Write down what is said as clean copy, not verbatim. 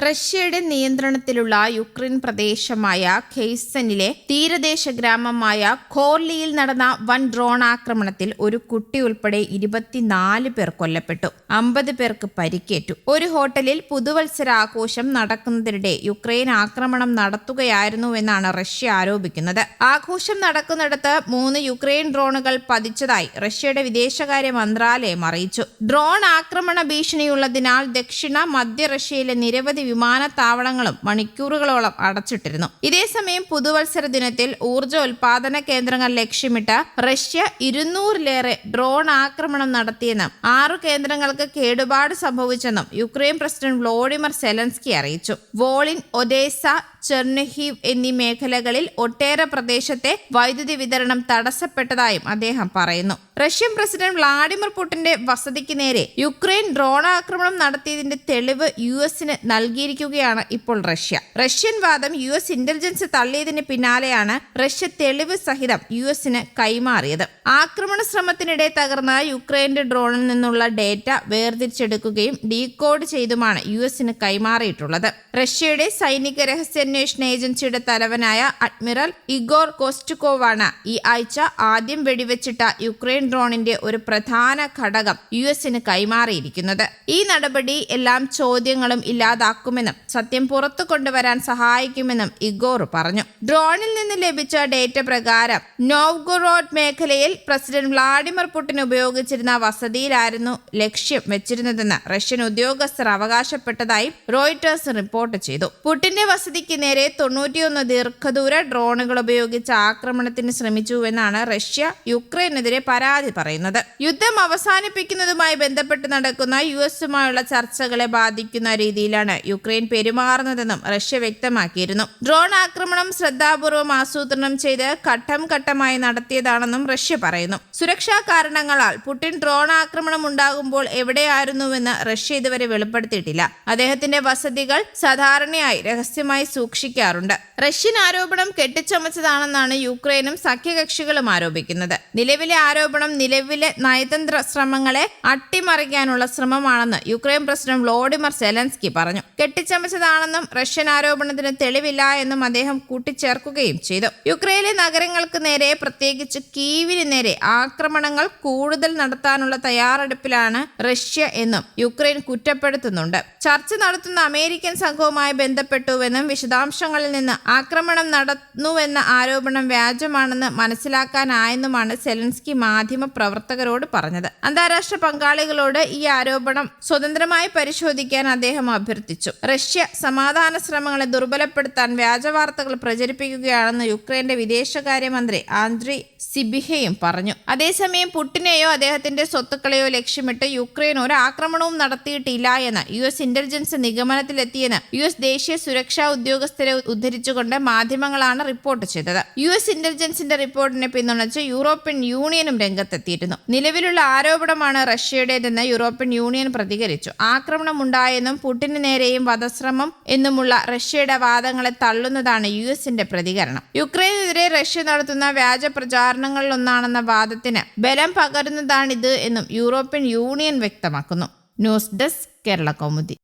റഷ്യയുടെ നിയന്ത്രണത്തിലുള്ള യുക്രൈൻ പ്രദേശമായ ഖെയ്സനിലെ തീരദേശ ഗ്രാമമായ ഖോർലിയിൽ നടന്ന വൻ ഡ്രോൺ ആക്രമണത്തിൽ ഒരു കുട്ടി ഉൾപ്പെടെ 24 പേർ കൊല്ലപ്പെട്ടു. 50 പേർക്ക് പരിക്കേറ്റു. ഒരു ഹോട്ടലിൽ പുതുവത്സരാഘോഷം നടക്കുന്നതിനിടെ യുക്രൈൻ ആക്രമണം നടത്തുകയായിരുന്നുവെന്നാണ് റഷ്യ ആരോപിക്കുന്നത്. ആഘോഷം നടക്കുന്നിടത്ത് 3 യുക്രൈൻ ഡ്രോണുകൾ പതിച്ചതായി റഷ്യയുടെ വിദേശകാര്യ മന്ത്രാലയം അറിയിച്ചു. ഡ്രോൺ ആക്രമണ ഭീഷണിയുള്ളതിനാൽ ദക്ഷിണ മധ്യ റഷ്യയിലെ നിരവധി വിമാനത്താവളങ്ങളും മണിക്കൂറുകളോളം അടച്ചിട്ടിരുന്നു. ഇതേസമയം പുതുവത്സര ദിനത്തിൽ ഊർജ്ജോൽപാദന കേന്ദ്രങ്ങൾ ലക്ഷ്യമിട്ട് റഷ്യ 200-ലേറെ ഡ്രോൺ ആക്രമണം നടത്തിയെന്നും 6 കേന്ദ്രങ്ങൾക്ക് കേടുപാട് സംഭവിച്ചെന്നും യുക്രൈൻ പ്രസിഡന്റ് വ്ളോഡിമിർ സെലൻസ്കി അറിയിച്ചു. വോളിൻ, ഒഡേസ, ചെർണിഹീവ് എന്നീ മേഖലകളിൽ ഒട്ടേറെ പ്രദേശത്തെ വൈദ്യുതി വിതരണം തടസ്സപ്പെട്ടതായും അദ്ദേഹം പറയുന്നു. റഷ്യൻ പ്രസിഡന്റ് വ്ളാഡിമിർ പുടിന്റെ വസതിക്ക് നേരെ യുക്രൈൻ ഡ്രോൺ ആക്രമണം നടത്തിയതിന്റെ തെളിവ് യുഎസിന് നൽകിയിരിക്കുകയാണ് ഇപ്പോൾ റഷ്യ. റഷ്യൻ വാദം യുഎസ് ഇന്റലിജൻസ് തള്ളിയതിന് പിന്നാലെയാണ് റഷ്യ തെളിവ് സഹിതം യുഎസിന് കൈമാറിയത്. ആക്രമണ ശ്രമത്തിനിടെ തകർന്ന യുക്രൈന്റെ ഡ്രോണിൽ നിന്നുള്ള ഡേറ്റ വേർതിരിച്ചെടുക്കുകയും ഡീകോഡ് ചെയ്തുമാണ് യുഎസിന് കൈമാറിയിട്ടുള്ളത്. റഷ്യയുടെ സൈനിക രഹസ്യാന്വേഷണ ഏജൻസിയുടെ തലവനായ അഡ്മിറൽ ഇഗോർ കോസ്റ്റുകോവാണ് ഈ ആഴ്ച ആദ്യം വെടിവെച്ചിട്ട യുക്രൈൻ ഡ്രോണിന്റെ ഒരു പ്രധാന ഘടകം യുഎസിന് കൈമാറിയിരിക്കുന്നത്. ഈ നടപടി എല്ലാ ചോദ്യങ്ങളും ഇല്ലാതാക്കുമെന്നും സത്യം പുറത്തു കൊണ്ടുവരാൻ സഹായിക്കുമെന്നും ഇഗോർ പറഞ്ഞു. ഡ്രോണിൽ നിന്ന് ലഭിച്ച ഡേറ്റ പ്രകാരം നോവ്ഗോറോഡ് മേഖലയിൽ പ്രസിഡന്റ് വ്ളാഡിമിർ പുടിൻ ഉപയോഗിച്ചിരുന്ന വസതിയിലായിരുന്നു ലക്ഷ്യം വെച്ചിരുന്നതെന്ന് റഷ്യൻ ഉദ്യോഗസ്ഥർ അവകാശപ്പെട്ടതായി റോയിട്ടേഴ്സ് റിപ്പോർട്ട് ചെയ്തു. പുടിന്റെ വസതിക്ക് നേരെ 91 ദീർഘദൂര ഡ്രോണുകൾ ഉപയോഗിച്ച് ആക്രമണത്തിന് ശ്രമിച്ചുവെന്നാണ് റഷ്യ യുക്രൈനെതിരെ പരാതി പറയുന്നത്. യുദ്ധം അവസാനിപ്പിക്കുന്നതുമായി ബന്ധപ്പെട്ട് നടക്കുന്ന യുഎസുമായുള്ള ചർച്ചകളെ ബാധിക്കുന്ന രീതിയിലാണ് യുക്രൈൻ പെരുമാറുന്നതെന്നും റഷ്യ വ്യക്തമാക്കിയിരുന്നു. ഡ്രോൺ ആക്രമണം ശ്രദ്ധാപൂർവം ആസൂത്രണം ചെയ്ത് ഘട്ടം ഘട്ടമായി നടത്തിയതാണെന്നും റഷ്യ പറയുന്നു. സുരക്ഷാ കാരണങ്ങളാൽ പുടിൻ ഡ്രോൺ ആക്രമണം ഉണ്ടാകുമ്പോൾ എവിടെയായിരുന്നുവെന്ന് റഷ്യ ഇതുവരെ വെളിപ്പെടുത്തിയിട്ടില്ല. അദ്ദേഹത്തിന്റെ വസതികൾ സാധാരണയായി രഹസ്യമായി സൂക്ഷിക്കാറുണ്ട്. റഷ്യൻ ആരോപണം കെട്ടിച്ചമച്ചതാണെന്നാണ് യുക്രൈനും സഖ്യകക്ഷികളും ആരോപിക്കുന്നത്. നിലവിലെ ആരോപണം നിലവിലെ നയതന്ത്ര ശ്രമങ്ങളെ അട്ടിമറിക്കാനുള്ള ശ്രമമാണെന്ന് യുക്രൈൻ പ്രസിഡന്റ് വ്ളോഡിമിർ സെലൻസ്കി പറഞ്ഞു. കെട്ടിച്ചമച്ചതാണെന്നും റഷ്യൻ ആരോപണത്തിന് തെളിവില്ല എന്നും അദ്ദേഹം കൂട്ടിച്ചേർക്കുകയും ചെയ്തു. യുക്രൈനിലെ നഗരങ്ങൾക്ക് നേരെ, പ്രത്യേകിച്ച് കീവിന് നേരെ ആക്രമണങ്ങൾ കൂടുതൽ നടത്താനുള്ള തയ്യാറെടുപ്പിലാണ് റഷ്യ എന്നും യുക്രൈൻ കുറ്റപ്പെടുത്തുന്നുണ്ട്. ചർച്ച നടത്തുന്ന അമേരിക്കൻ സംഘവുമായി ബന്ധപ്പെട്ടുവെന്നും വിശദാംശങ്ങളിൽ നിന്ന് ആക്രമണം നടന്നുവെന്ന ആരോപണം വ്യാജമാണെന്ന് മനസ്സിലാക്കാനായെന്നുമാണ് സെലൻസ്കി മാധ്യമ പ്രവർത്തകരോട് പറഞ്ഞത്. അന്താരാഷ്ട്ര പങ്കാളികളോട് ഈ ആരോപണം സ്വതന്ത്രമായി പരിശോധിക്കാൻ അദ്ദേഹം അഭ്യർത്ഥിച്ചു. റഷ്യ സമാധാന ശ്രമങ്ങളെ ദുർബലപ്പെടുത്താൻ വ്യാജവാർത്തകൾ പ്രചരിപ്പിക്കുകയാണെന്ന് യുക്രൈന്റെ വിദേശകാര്യമന്ത്രി ആന്ദ്രി സിബിഹയും പറഞ്ഞു. അതേസമയം പുടിനെയോ അദ്ദേഹത്തിന്റെ സ്വത്തുക്കളെയോ ലക്ഷ്യമിട്ട് യുക്രൈൻ ഒരു ആക്രമണവും നടത്തിയിട്ടില്ല എന്ന് യുഎസ് ഇന്റലിജൻസ് നിഗമനത്തിലെത്തിയെന്ന് യുഎസ് ദേശീയ സുരക്ഷാ ഉദ്യോഗസ്ഥരെ ഉദ്ധരിച്ചുകൊണ്ട് മാധ്യമങ്ങളാണ് റിപ്പോർട്ട് ചെയ്തത്. യുഎസ് ഇന്റലിജൻസിന്റെ റിപ്പോർട്ടിനെ പിന്തുണച്ച് യൂറോപ്യൻ യൂണിയനും രംഗത്തെത്തിയിരുന്നു. നിലവിലുള്ള ആരോപണമാണ് റഷ്യയുടേതെന്ന് യൂറോപ്യൻ യൂണിയൻ പ്രതികരിച്ചു. ആക്രമണം ഉണ്ടായെന്നും പുടിന് നേരെയും വധശ്രമം എന്നുമുള്ള റഷ്യയുടെ വാദങ്ങളെ തള്ളുന്നതാണ് യുഎസിന്റെ പ്രതികരണം. യുക്രൈനെതിരെ റഷ്യ നടത്തുന്ന വ്യാജ പ്രചാരണങ്ങളിലൊന്നാണെന്ന വാദത്തിന് ബലം പകരുന്നതാണിത് എന്നും യൂറോപ്യൻ യൂണിയൻ വ്യക്തമാക്കുന്നു. News desk, Kerala Kaumudi.